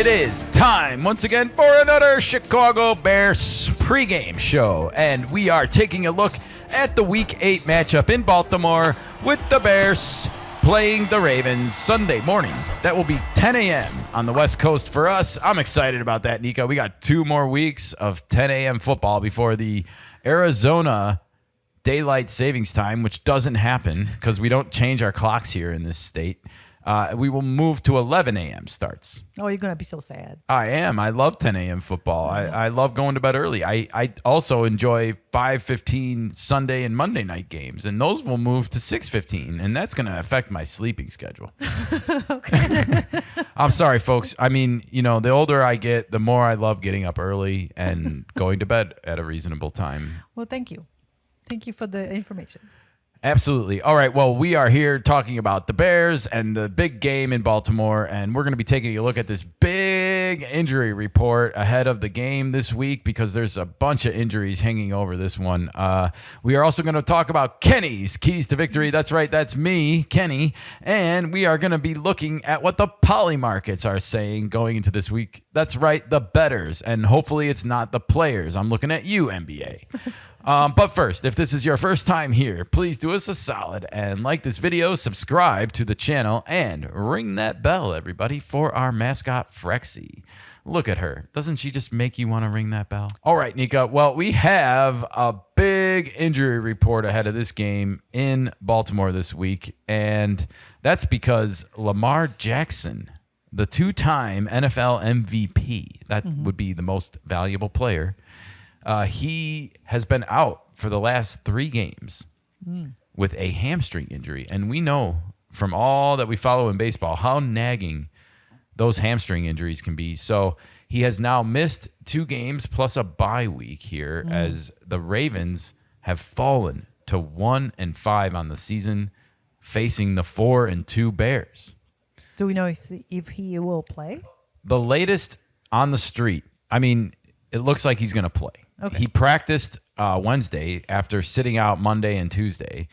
it is time once again for another Chicago Bears pregame show. And we are taking a look at the Week 8 matchup in Baltimore with the Bears playing the Ravens Sunday morning. That will be 10 a.m. on the West Coast for us. I'm excited about that, Nico. We got 2 more weeks of 10 a.m. football before the Arizona daylight savings time, which doesn't happen because we don't change our clocks here in this state. We will move to 11 a.m. starts. Oh, you're going to be so sad. I am. I love 10 a.m. football. I love going to bed early. I also enjoy 5:15 Sunday and Monday night games, and those will move to 6:15, and that's going to affect my sleeping schedule. Okay. I'm sorry, folks. I mean, you know, the older I get, the more I love getting up early and going to bed at a reasonable time. Well, thank you. Thank you for the information. Absolutely. All right. Well, we are here talking about the Bears and the big game in Baltimore, and we're going to be taking a look at this big injury report ahead of the game this week because there's a bunch of injuries hanging over this one. We are also going to talk about Kenny's keys to victory. That's right. That's me, Kenny. And we are going to be looking at what the poly markets are saying going into this week. That's right. The bettors. And hopefully it's not the players. I'm looking at you, NBA. But first, if this is your first time here, please do us a solid and like this video, subscribe to the channel, and ring that bell, everybody, for our mascot, Frexy. Look at her. Doesn't she just make you want to ring that bell? All right, Nika. Well, we have a big injury report ahead of this game in Baltimore this week, and that's because Lamar Jackson, the 2-time NFL MVP, that would be the most valuable player, he has been out for the last 3 games with a hamstring injury. And we know from all that we follow in baseball how nagging those hamstring injuries can be. So he has now missed 2 games plus a bye week here as the Ravens have fallen to 1-5 on the season, facing the 4-2 Bears. Do we know if he will play? The latest on the street, I mean, it looks like he's going to play. Okay. He practiced Wednesday after sitting out Monday and Tuesday.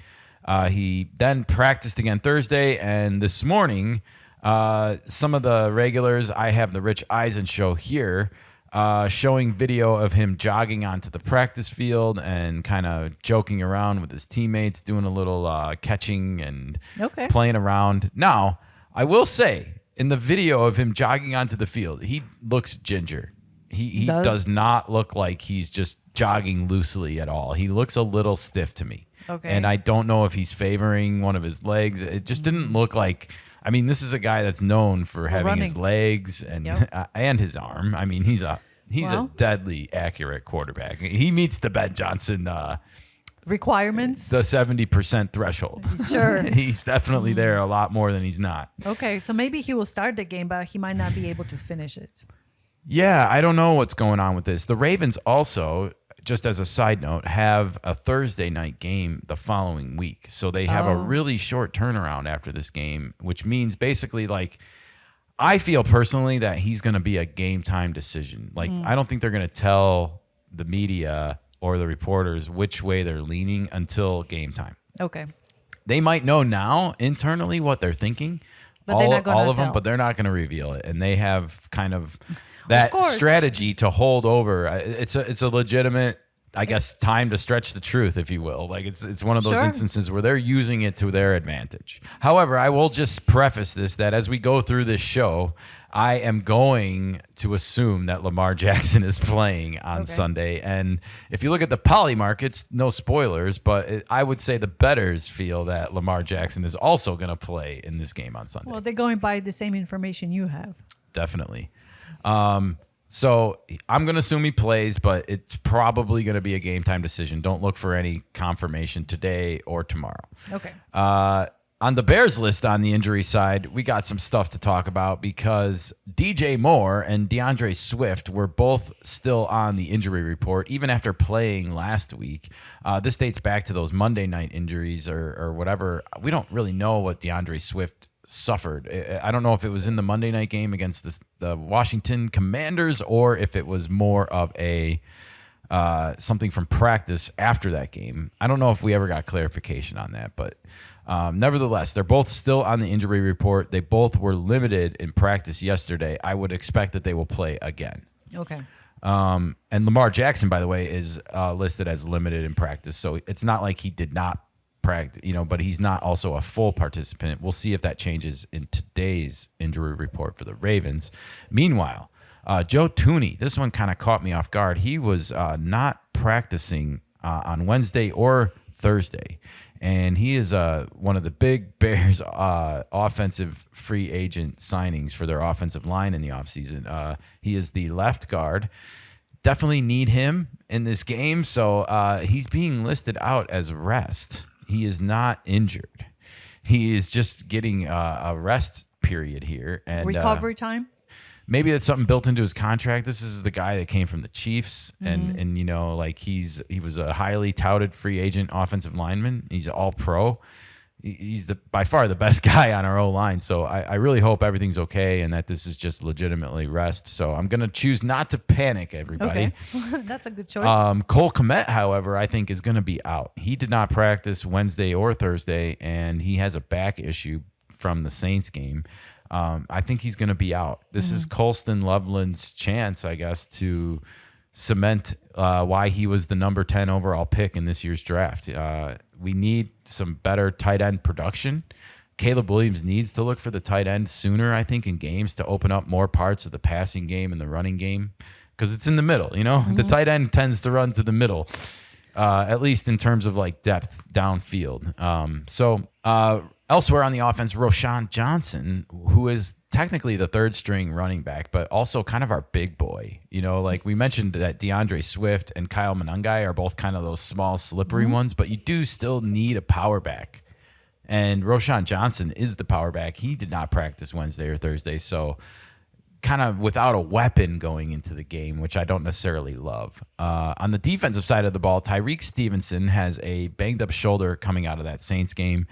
He then practiced again Thursday, and this morning, some of the regulars, I have the Rich Eisen show here, showing video of him jogging onto the practice field and kind of joking around with his teammates, doing a little catching and playing around. Now, I will say, in the video of him jogging onto the field, he looks ginger. He does not look like he's just jogging loosely at all. He looks a little stiff to me. Okay. And I don't know if he's favoring one of his legs. It just didn't look like, I mean, this is a guy that's known for having his legs and and his arm. I mean, he's a deadly accurate quarterback. He meets the Ben Johnson requirements, the 70% threshold. Sure. He's definitely there a lot more than he's not. Okay, so maybe he will start the game, but he might not be able to finish it. Yeah, I don't know what's going on with this. The Ravens also, just as a side note, have a Thursday night game the following week. So they have a really short turnaround after this game, which means basically, like, I feel personally that he's going to be a game time decision. Like, I don't think they're going to tell the media or the reporters which way they're leaning until game time. Okay. They might know now internally what they're thinking, but all of them, but they're not going to reveal it. And they have kind of that strategy to hold over. It's a legitimate, I guess, time to stretch the truth, if you will. Like it's one of those instances where they're using it to their advantage. However, I will just preface this that as we go through this show, I am going to assume that Lamar Jackson is playing on Sunday. And if you look at the poly markets, no spoilers, but I would say the bettors feel that Lamar Jackson is also going to play in this game on Sunday. Well, they're going by the same information you have. Definitely. So I'm going to assume he plays, but it's probably going to be a game time decision. Don't look for any confirmation today or tomorrow. Okay. On the Bears list on the injury side, we got some stuff to talk about because DJ Moore and DeAndre Swift were both still on the injury report, even after playing last week. This dates back to those Monday night injuries or whatever. We don't really know what DeAndre Swift suffered. I don't know if it was in the Monday night game against the Washington Commanders or if it was more of a something from practice after that game. I don't know if we ever got clarification on that, but nevertheless, they're both still on the injury report. They both were limited in practice yesterday. I would expect that they will play again. Okay. And Lamar Jackson, by the way, is listed as limited in practice. So it's not like he did not practice, but he's not also a full participant. We'll see if that changes in today's injury report for the Ravens. Meanwhile, Joe Thuney, this one kind of caught me off guard. He was not practicing on Wednesday or Thursday. And he is one of the big Bears offensive free agent signings for their offensive line in the offseason. He is the left guard. Definitely need him in this game. So he's being listed out as rest. He is not injured. He is just getting a rest period here. And recovery time? Maybe that's something built into his contract. This is the guy that came from the Chiefs, and like he was a highly touted free agent offensive lineman. He's all pro. He's by far the best guy on our O-line. So I really hope everything's okay and that this is just legitimately rest. So I'm gonna choose not to panic, everybody. Okay, that's a good choice. Cole Kmet, however, I think is gonna be out. He did not practice Wednesday or Thursday, and he has a back issue from the Saints game. I think he's going to be out. This is Colston Loveland's chance, I guess, to cement why he was the number 10 overall pick in this year's draft. We need some better tight end production. Caleb Williams needs to look for the tight end sooner, I think, in games to open up more parts of the passing game and the running game because it's in the middle. The tight end tends to run to the middle, at least in terms of like depth downfield. Elsewhere on the offense, Roschon Johnson, who is technically the third string running back, but also kind of our big boy. Like we mentioned that DeAndre Swift and Kyle Monangai are both kind of those small, slippery ones, but you do still need a power back. And Roschon Johnson is the power back. He did not practice Wednesday or Thursday, so kind of without a weapon going into the game, which I don't necessarily love. On the defensive side of the ball, Tyreek Stevenson has a banged-up shoulder coming out of that Saints game.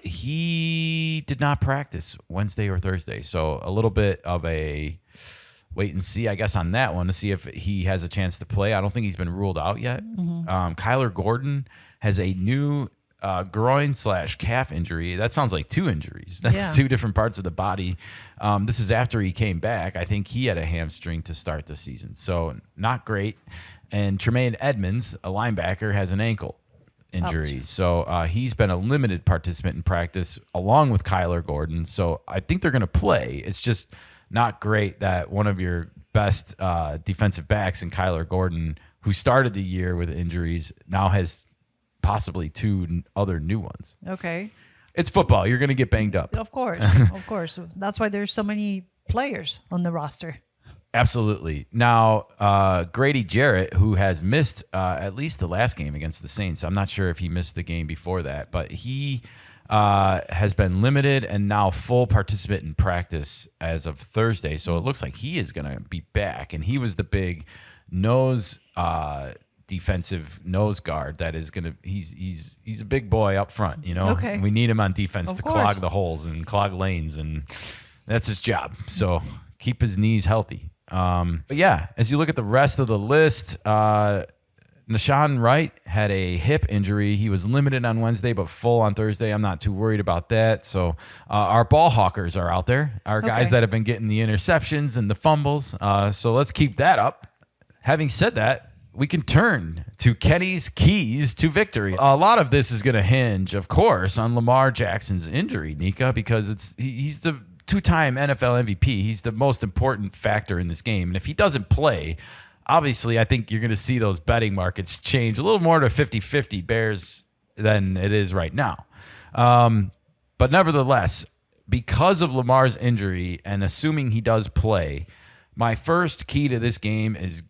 He did not practice Wednesday or Thursday, so a little bit of a wait and see, I guess, on that one to see if he has a chance to play. I don't think he's been ruled out yet. Kyler Gordon has a new groin/calf injury. That sounds like two injuries. That's two different parts of the body. This is after he came back. I think he had a hamstring to start the season, so not great. And Tremaine Edmonds, a linebacker, has an ankle injury. Ouch. So he's been a limited participant in practice along with Kyler Gordon. So I think they're going to play. It's just not great that one of your best defensive backs in Kyler Gordon, who started the year with injuries, now has possibly two other new ones. Okay. It's football. You're going to get banged up. Of course. Of course. That's why there's so many players on the roster. Absolutely. Now, Grady Jarrett, who has missed at least the last game against the Saints. I'm not sure if he missed the game before that, but he has been limited and now full participant in practice as of Thursday. So it looks like he is going to be back. And he was the big defensive nose guard that is going to he's a big boy up front, Okay. We need him on defense to clog the holes and clog lanes, and that's his job. So keep his knees healthy. But yeah, as you look at the rest of the list, Nashawn Wright had a hip injury. He was limited on Wednesday, but full on Thursday. I'm not too worried about that. So our ball hawkers are out there, our guys that have been getting the interceptions and the fumbles. So let's keep that up. Having said that, we can turn to Kenny's keys to victory. A lot of this is going to hinge, of course, on Lamar Jackson's injury, Nika, because he's the two-time NFL MVP. He's the most important factor in this game. And if he doesn't play, obviously I think you're going to see those betting markets change a little more to 50-50 Bears than it is right now. But nevertheless, because of Lamar's injury and assuming he does play, my first key to this game is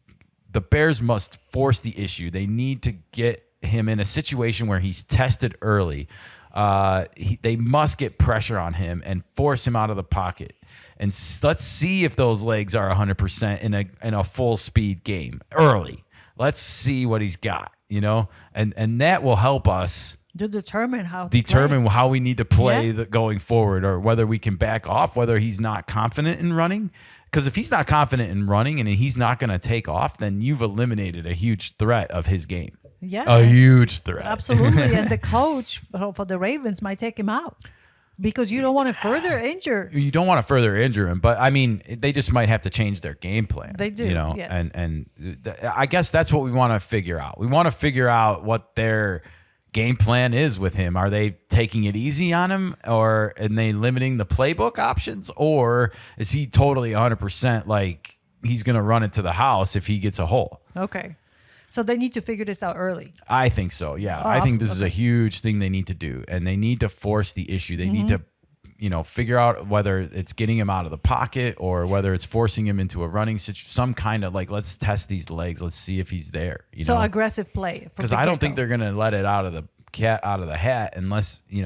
the Bears must force the issue. They need to get him in a situation where he's tested early. They must get pressure on him and force him out of the pocket. And let's see if those legs are 100% in a full speed game early. Let's see what he's got, and that will help us to determine how we need to play going forward, or whether we can back off, whether he's not confident in running. Because if he's not confident in running and he's not going to take off, then you've eliminated a huge threat of his game. Yeah. A huge threat. Absolutely. And the coach for the Ravens might take him out because you don't want to further injure. You don't want to further injure him, but I mean, they just might have to change their game plan. They do, you know, yes. and I guess that's what we want to figure out. We want to figure out what their game plan is with him. Are they taking it easy on him, or are they limiting the playbook options, or is he totally 100% like he's going to run it to the house if he gets a hole? Okay. So they need to figure this out early. I think so. Yeah. Oh, I think this is a huge thing they need to do, and they need to force the issue. They need to, figure out whether it's getting him out of the pocket or whether it's forcing him into a running situation, some kind of like, let's test these legs. Let's see if he's there. So aggressive play. Because I don't think they're going to let it out of the cat out of the hat unless, you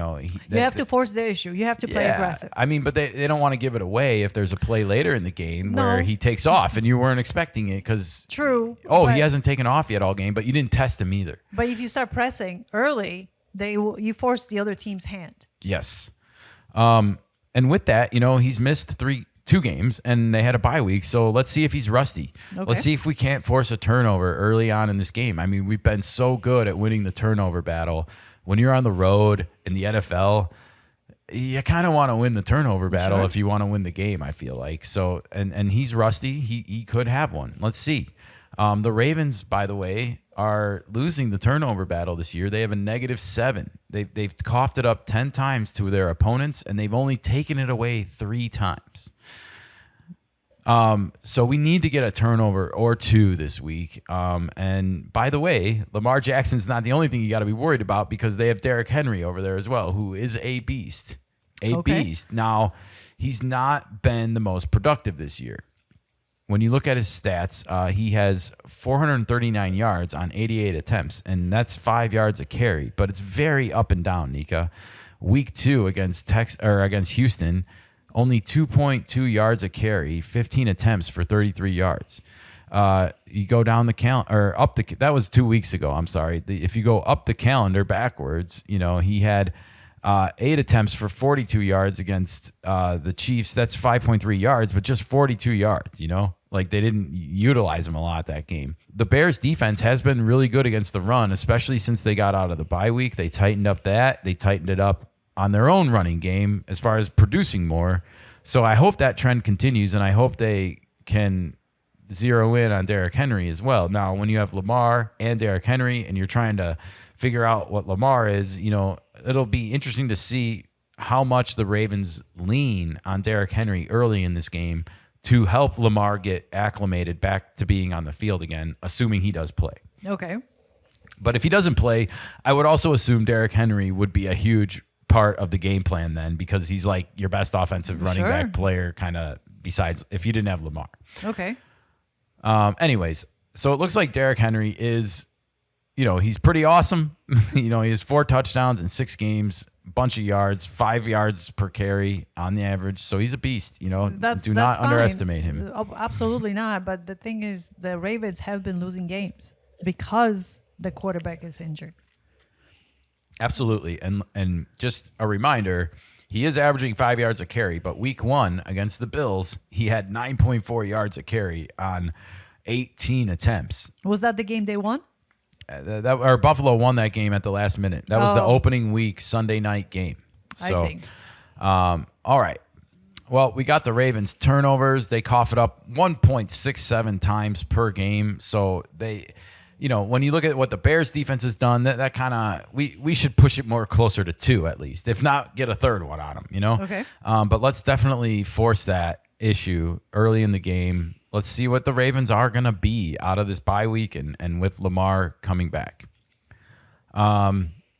have to force the issue. You have to play aggressive. I mean, but they don't want to give it away if there's a play later in the game where he takes off and you weren't expecting it because true. He hasn't taken off yet all game, but you didn't test him either. But if you start pressing early, you force the other team's hand. Yes. And with that, he's missed 2 games and they had a bye week. So let's see if he's rusty. Okay. Let's see if we can't force a turnover early on in this game. I mean, we've been so good at winning the turnover battle. When you're on the road in the NFL, you kind of want to win the turnover battle if you want to win the game, I feel like. So, and he's rusty. He could have one. Let's see. The Ravens, by the way, are losing the turnover battle this year. They have a -7. They've coughed it up 10 times to their opponents, and they've only taken it away 3 times. So we need to get a turnover or 2 this week. And by the way, Lamar Jackson's not the only thing you got to be worried about because they have Derrick Henry over there as well, who is a beast. Beast. Now, he's not been the most productive this year. When you look at his stats, he has 439 yards on 88 attempts, and that's 5 yards a carry. But it's very up and down, Nika. Week 2 against Houston, only 2.2 yards a carry, 15 attempts for 33 yards. You go down the calendar, that was 2 weeks ago. I'm sorry. If you go up the calendar backwards, he had 8 attempts for 42 yards against the Chiefs. That's 5.3 yards, but just 42 yards, Like they didn't utilize him a lot that game. The Bears defense has been really good against the run, especially since they got out of the bye week. They tightened up that. They tightened it up on their own running game as far as producing more. So I hope that trend continues, and I hope they can zero in on Derrick Henry as well. Now, when you have Lamar and Derrick Henry and you're trying to figure out what Lamar is, it'll be interesting to see how much the Ravens lean on Derrick Henry early in this game to help Lamar get acclimated back to being on the field again, assuming he does play. Okay. But if he doesn't play, I would also assume Derrick Henry would be a huge part of the game plan then because he's like your best offensive running back player kind of besides if you didn't have Lamar. Okay. Anyways, so it looks like Derrick Henry is, he's pretty awesome. He has 4 touchdowns in 6 games, bunch of yards, 5 yards per carry on the average. So he's a beast, do not underestimate him. Absolutely not. But the thing is, the Ravens have been losing games because the quarterback is injured. Absolutely. And just a reminder, he is averaging 5 yards a carry, but week 1 against the Bills, he had 9.4 yards a carry on 18 attempts. Was that the game they won? Buffalo won that game at the last minute. That was the opening week Sunday night game. So, I see. All right. Well, we got the Ravens turnovers. They cough it up 1.67 times per game. So they, when you look at what the Bears defense has done, that kind of we should push it more closer to 2 at least, if not get a third one on them. Okay. But let's definitely force that issue early in the game. Let's see what the Ravens are going to be out of this bye week and with Lamar coming back.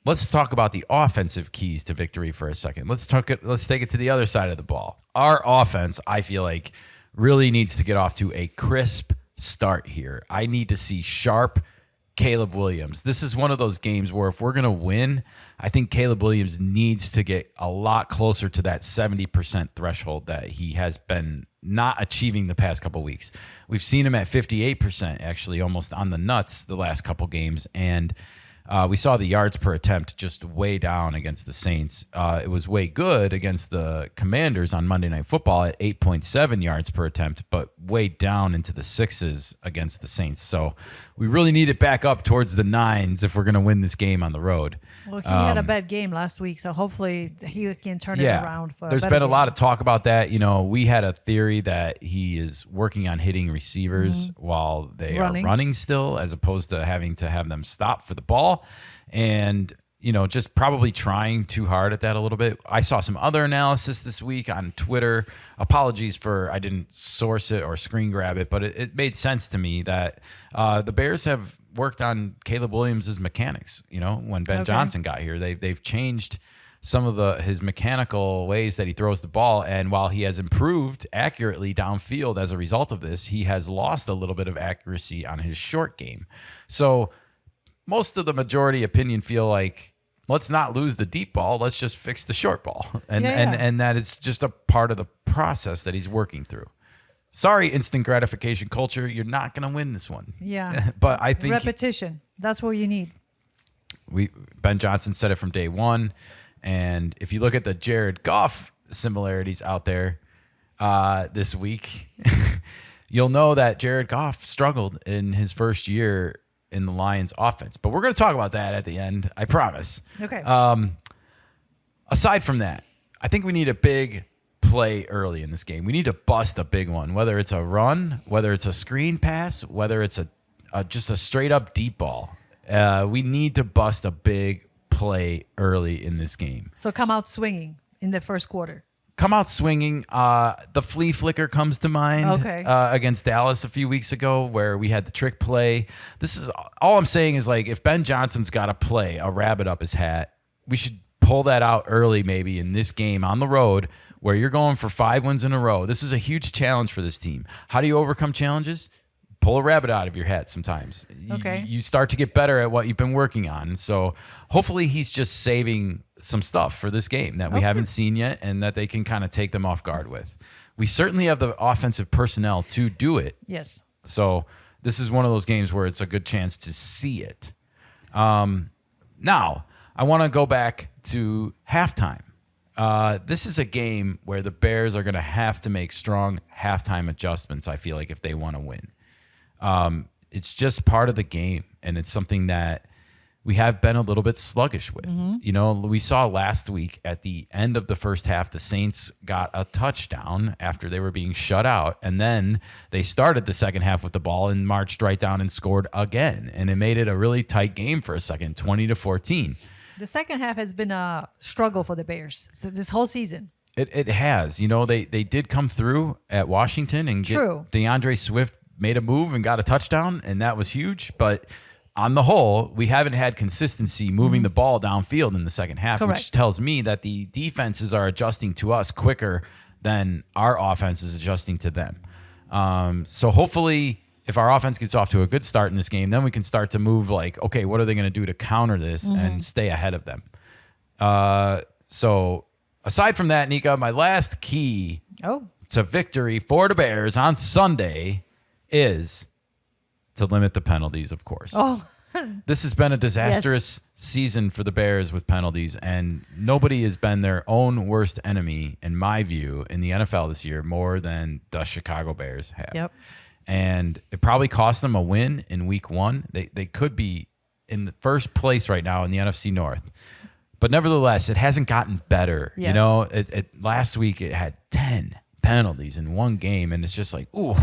Let's talk about the offensive keys to victory for a second. Let's take it to the other side of the ball. Our offense, I feel like, really needs to get off to a crisp start here. I need to see sharp Caleb Williams. This is one of those games where if we're going to win, I think Caleb Williams needs to get a lot closer to that 70% threshold that he has been not achieving the past couple weeks. We've seen him at 58%, actually almost on the nuts the last couple games. And We saw the yards per attempt just way down against the Saints. It was way good against the Commanders on Monday Night Football at 8.7 yards per attempt, but way down into the 6s against the Saints. So we really need it back up towards the 9s if we're going to win this game on the road. Well, he had a bad game last week, so hopefully he can turn it around. There's been a lot of talk about that. We had a theory that he is working on hitting receivers while they are running still, as opposed to having to have them stop for the ball. And, just probably trying too hard at that a little bit. I saw some other analysis this week on Twitter. Apologies for I didn't source it or screen grab it, but it made sense to me that the Bears have worked on Caleb Williams' mechanics. When Ben Johnson got here, they've changed some of his mechanical ways that he throws the ball. And while he has improved accurately downfield as a result of this, he has lost a little bit of accuracy on his short game. So most of the majority opinion feel like, let's not lose the deep ball. Let's just fix the short ball. And that is just a part of the process that he's working through. Sorry, instant gratification culture. You're not going to win this one. Yeah. But I think repetition. That's what you need. Ben Johnson said it from day one. And if you look at the Jared Goff similarities out there this week, you'll know that Jared Goff struggled in his first year in the Lions offense. But we're going to talk about that at the end, I promise. Okay. Aside from that, I think we need a big play early in this game. We need to bust a big one, whether it's a run, whether it's a screen pass, whether it's just a straight up deep ball. We need to bust a big play early in this game. So come out swinging in the first quarter. Come out swinging. The flea flicker comes to mind against Dallas a few weeks ago where we had the trick play. This is all I'm saying is, like, if Ben Johnson's got to play a rabbit up his hat, we should pull that out early maybe in this game on the road where you're going for 5 wins in a row. This is a huge challenge for this team. How do you overcome challenges? Pull a rabbit out of your hat sometimes. You start to get better at what you've been working on. So hopefully he's just saving some stuff for this game that we haven't seen yet and that they can kind of take them off guard with. We certainly have the offensive personnel to do it. Yes. So this is one of those games where it's a good chance to see it. Now, I want to go back to halftime. This is a game where the Bears are going to have to make strong halftime adjustments, I feel like, if they want to win. It's just part of the game, and it's something that we have been a little bit sluggish with. We saw last week at the end of the first half, the Saints got a touchdown after they were being shut out, and then they started the second half with the ball and marched right down and scored again, and it made it a really tight game for a second, 20-14. The second half has been a struggle for the Bears this whole season. It has. They did come through at Washington and get DeAndre Swift made a move and got a touchdown, and that was huge. But on the whole, we haven't had consistency moving the ball downfield in the second half, which tells me that the defenses are adjusting to us quicker than our offense is adjusting to them. So hopefully, if our offense gets off to a good start in this game, then we can start to move like, okay, what are they going to do to counter this and stay ahead of them? So aside from that, Nika, my last key to victory for the Bears on Sunday is to limit the penalties, of course. This has been a disastrous season for the Bears with penalties, and nobody has been their own worst enemy, in my view, in the NFL this year more than the Chicago Bears have. Yep. And it probably cost them a win in week 1. They could be in the first place right now in the NFC North. But nevertheless, it hasn't gotten better. Yes. Last week it had 10 penalties in one game, and it's just like, ooh.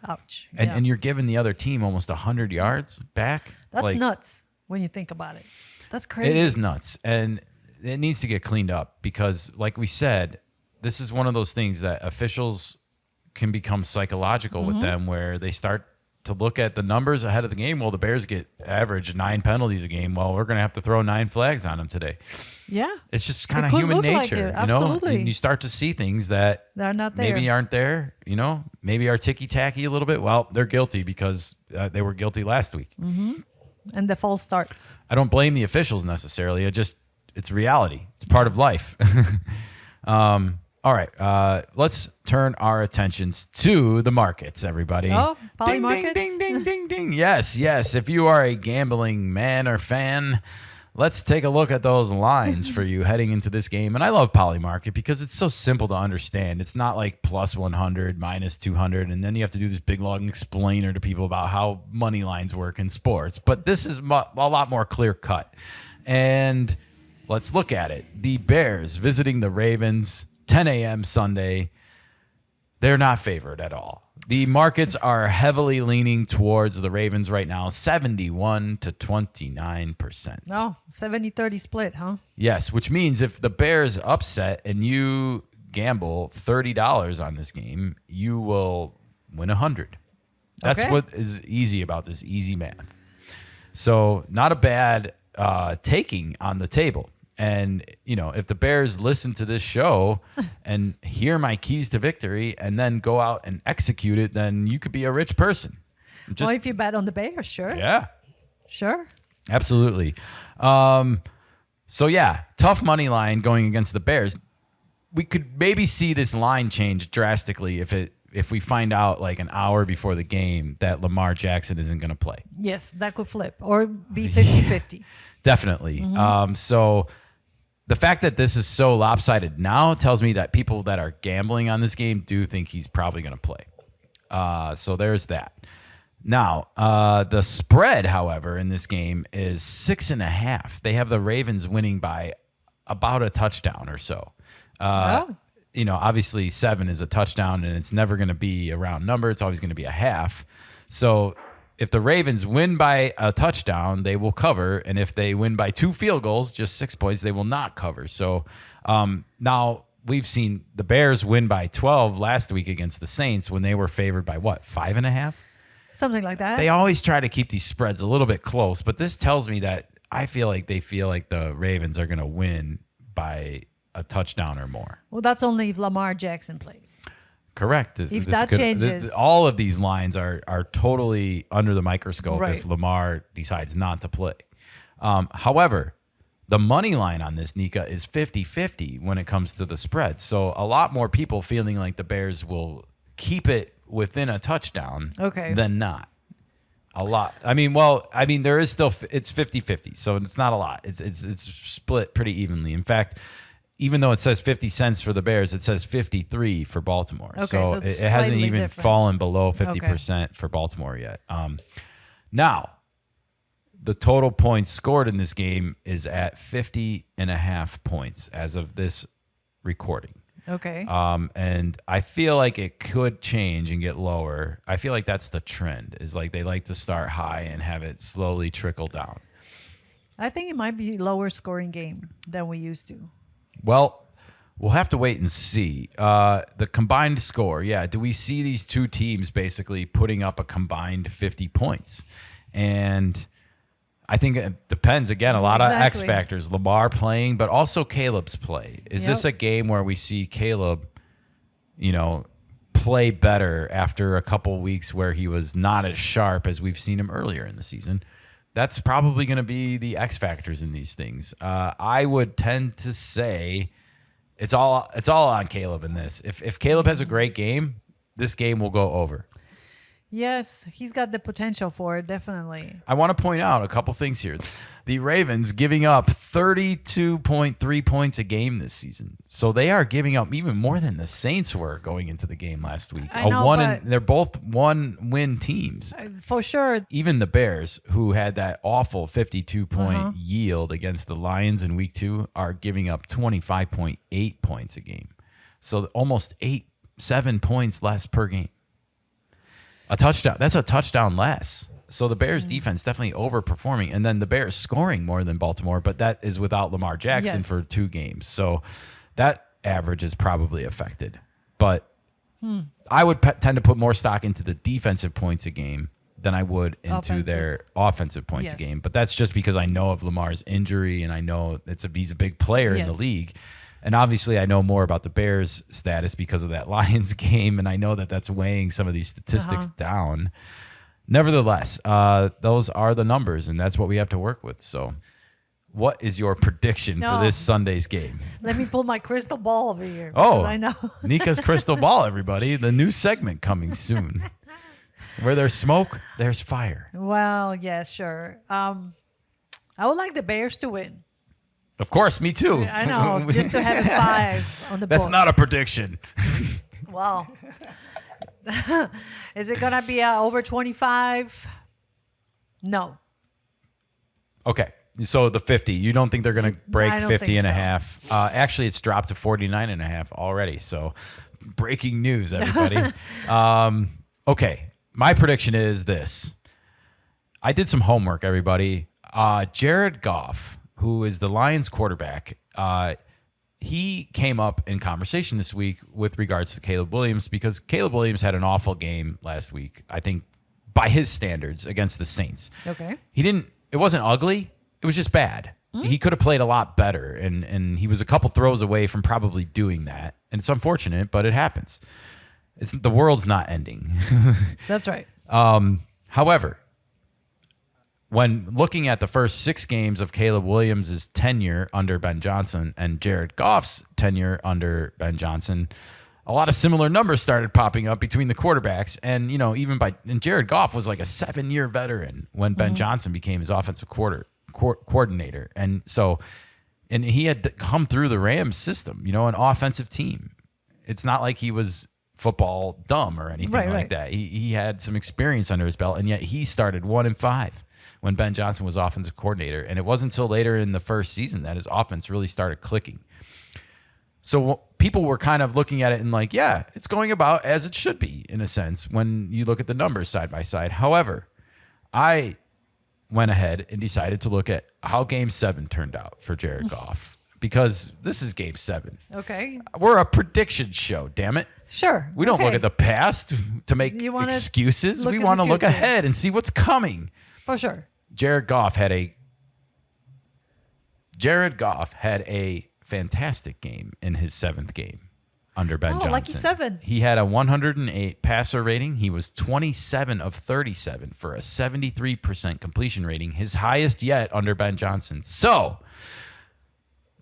Ouch. And you're giving the other team almost 100 yards back. That's nuts when you think about it. That's crazy. It is nuts. And it needs to get cleaned up because, like we said, this is one of those things that officials can become psychological with them where they start to look at the numbers ahead of the game. Well, the Bears get average 9 penalties a game. Well, we're going to have to throw 9 flags on them today. Yeah. It's just kind of human nature, Absolutely. And you start to see things that they're not there. Maybe aren't there, maybe are ticky-tacky a little bit. Well, they're guilty because they were guilty last week. And the false starts. I don't blame the officials necessarily. It's reality. It's part of life. All right. Let's turn our attentions to the markets, everybody. Oh, poly ding, markets? ding, ding, ding, ding, ding. Yes, yes. If you are a gambling man or fan, let's take a look at those lines for you heading into this game. And I love poly market because it's so simple to understand. It's not like plus 100, minus 200, and then you have to do this big long explainer to people about how money lines work in sports. But this is a lot more clear cut. And let's look at it. The Bears visiting the Ravens, 10 a.m. Sunday. They're not favored at all. The markets are heavily leaning towards the Ravens right now, 71 to 29%. No, 70-30 split, huh? Yes, which means if the Bears upset and you gamble $30 on this game, you will win 100. That's Okay. what is easy about this, easy math. So not a bad taking on the table. And, you know, if the Bears listen to this show and hear my keys to victory and then go out and execute it, then you could be a rich person. Well, if you bet on the Bears, sure. Yeah, Sure. absolutely. So, yeah, tough money line going against the Bears. We could maybe see this line change drastically if we find out like an hour before the game that Lamar Jackson isn't going to play. Yes, that could flip or be 50-50. Definitely. So the fact that this is so lopsided now tells me that people that are gambling on this game do think he's probably going to play. So there's that. Now, the spread, however, in this game is 6.5. They have the Ravens winning by about a touchdown or so. Oh. You know, obviously 7 is a touchdown, and it's never going to be a round number. It's always going to be a half. So if the Ravens win by a touchdown, they will cover. And if they win by 2 field goals, just 6 points, they will not cover. So now we've seen the Bears win by 12 last week against the Saints when they were favored by what, 5.5? Something like that. They always try to keep these spreads a little bit close, but this tells me that I feel like they feel like the Ravens are going to win by a touchdown or more. Well, that's only if Lamar Jackson plays. Correct. If that changes. All of these lines are totally under the microscope Right. if Lamar decides not to play. However, the money line on this, Nika, is 50-50 when it comes to the spread. So a lot more people feeling like the Bears will keep it within a touchdown than not. A lot. There is still, it's 50-50, so it's not a lot. It's split pretty evenly. In fact, even though it says 50 cents for the Bears, it says 53 for Baltimore. Okay, so it's it hasn't slightly even different. fallen below 50% for Baltimore yet. Now, the total points scored in this game is at 50.5 points as of this recording. Okay. And I feel like it could change and get lower. I feel like that's the trend, is like they like to start high and have it slowly trickle down. I think it might be lower scoring game than we used to. Well, we'll have to wait and see. The combined score, yeah. Do we see these two teams basically putting up a combined 50 points? And I think it depends. Again, a lot of X factors. Lamar playing, but also Caleb's play. Is this a game where we see Caleb, play better after a couple weeks where he was not as sharp as we've seen him earlier in the season? That's probably going to be the X factors in these things. I would tend to say it's all on Caleb in this. If Caleb has a great game, this game will go over. Yes, he's got the potential for it, definitely. I want to point out a couple things here. The Ravens giving up 32.3 points a game this season. So they are giving up even more than the Saints were going into the game last week. They're both 1-win teams. For sure. Even the Bears, who had that awful 52-point yield against the Lions in week 2, are giving up 25.8 points a game. So almost 7 points less per game. A touchdown. That's a touchdown less. So the Bears defense definitely overperforming. And then the Bears scoring more than Baltimore, but that is without Lamar Jackson for 2 games. So that average is probably affected. But I would tend to put more stock into the defensive points a game than I would into their offensive points a game. But that's just because I know of Lamar's injury and I know he's a big player in the league. And obviously, I know more about the Bears' status because of that Lions game, and I know that that's weighing some of these statistics down. Nevertheless, those are the numbers, and that's what we have to work with. So what is your prediction for No. this Sunday's game? Let me pull my crystal ball over here. Oh, Because I know. Nika's crystal ball, everybody. The new segment coming soon. Where there's smoke, there's fire. Well, yeah, sure. I would like the Bears to win. Of course, me too. I know, just to have a 5 on the That's books. not a prediction. Well, is it going to be over 25? No. Okay. So the 50, you don't think they're going to break I don't 50 think and a so. half? Actually, it's dropped to 49 and a half already. So breaking news, everybody. Okay. My prediction is this. I did some homework, everybody. Jared Goff, who is the Lions quarterback, he came up in conversation this week with regards to Caleb Williams because Caleb Williams had an awful game last week, I think, by his standards against the Saints. Okay. It wasn't ugly. It was just bad. He could have played a lot better, and he was a couple throws away from probably doing that. And it's unfortunate, but it happens. The world's not ending. That's right. However, when looking at the first 6 games of Caleb Williams' tenure under Ben Johnson and Jared Goff's tenure under Ben Johnson, a lot of similar numbers started popping up between the quarterbacks. And, and Jared Goff was like a 7-year veteran when Ben Johnson became his offensive coordinator. And he had come through the Rams system, an offensive team. It's not like he was football dumb or anything like that. He had some experience under his belt, and yet he started 1-5 when Ben Johnson was offensive coordinator. And it wasn't until later in the first season that his offense really started clicking. So people were kind of looking at it and like, yeah, it's going about as it should be in a sense when you look at the numbers side by side. However, I went ahead and decided to look at how Game 7 turned out for Jared Goff because this is Game 7. Okay. We're a prediction show, damn it. Sure. We don't okay. look at the past to make You wanna excuses. look We at want to the look future. ahead and see what's coming. For sure. Jared Goff had a fantastic game in his 7th game under Ben Johnson. Lucky 7. He had a 108 passer rating. He was 27 of 37 for a 73% completion rating, his highest yet under Ben Johnson. So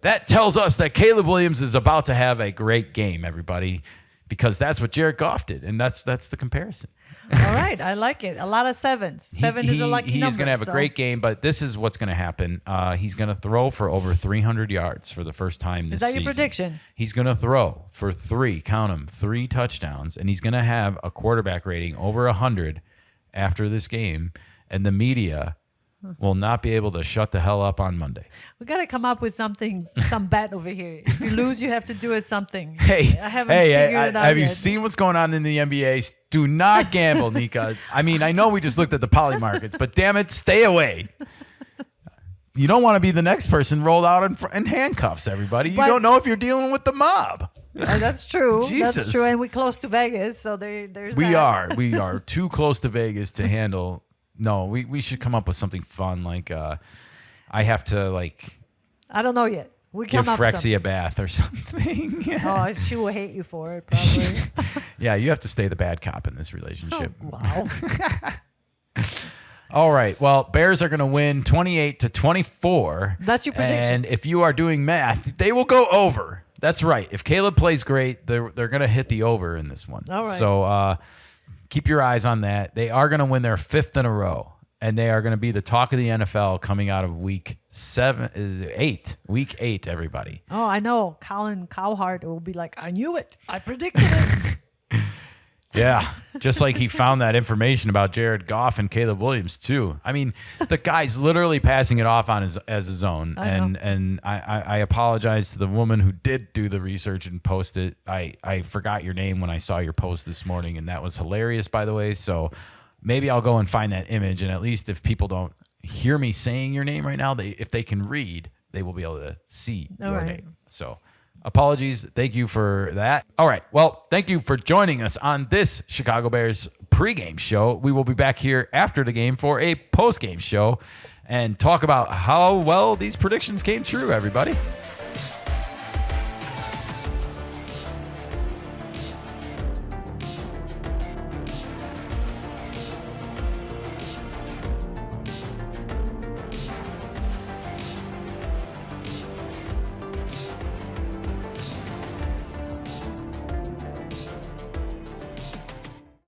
that tells us that Caleb Williams is about to have a great game, everybody, because that's what Jared Goff did, and that's the comparison. All right. I like it. A lot of 7s. 7 is a lucky number. He's going to have a great game, but this is what's going to happen. He's going to throw for over 300 yards for the first time this season. Is that your prediction? He's going to throw for 3 touchdowns, and he's going to have a quarterback rating over 100 after this game, and the media will not be able to shut the hell up on Monday. We got to come up with some bet over here. If you lose, you have to do it something. Hey, I haven't figured it out have yet. you seen what's going on in the NBA? Do not gamble, Nika. I mean, I know we just looked at the poly markets, but damn it, stay away. You don't want to be the next person rolled out in handcuffs, everybody. You don't know if you're dealing with the mob. That's true. Jesus. That's true. And we're close to Vegas, so there's We that. are too close to Vegas to handle. No, we should come up with something fun. Like I have to I don't know yet. We give come up with Frexy a bath or something. Oh, she will hate you for it, probably. Yeah, you have to stay the bad cop in this relationship. Wow. All right. Well, Bears are going to win 28-24. That's your prediction. And if you are doing math, they will go over. That's right. If Caleb plays great, they're going to hit the over in this one. All right. So keep your eyes on that. They are going to win their 5th in a row, and they are going to be the talk of the NFL coming out of week 8. Week 8, everybody. Oh, I know. Colin Cowhart will be like, I knew it. I predicted it. Yeah, just like he found that information about Jared Goff and Caleb Williams too. I mean, the guy's literally passing it off on as his own. And I apologize to the woman who did do the research and post it. I forgot your name when I saw your post this morning, and that was hilarious, by the way. So maybe I'll go and find that image, and at least if people don't hear me saying your name right now, if they can read, they will be able to see your name. So apologies. Thank you for that. All right. Well, thank you for joining us on this Chicago Bears pregame show. We will be back here after the game for a postgame show and talk about how well these predictions came true, everybody.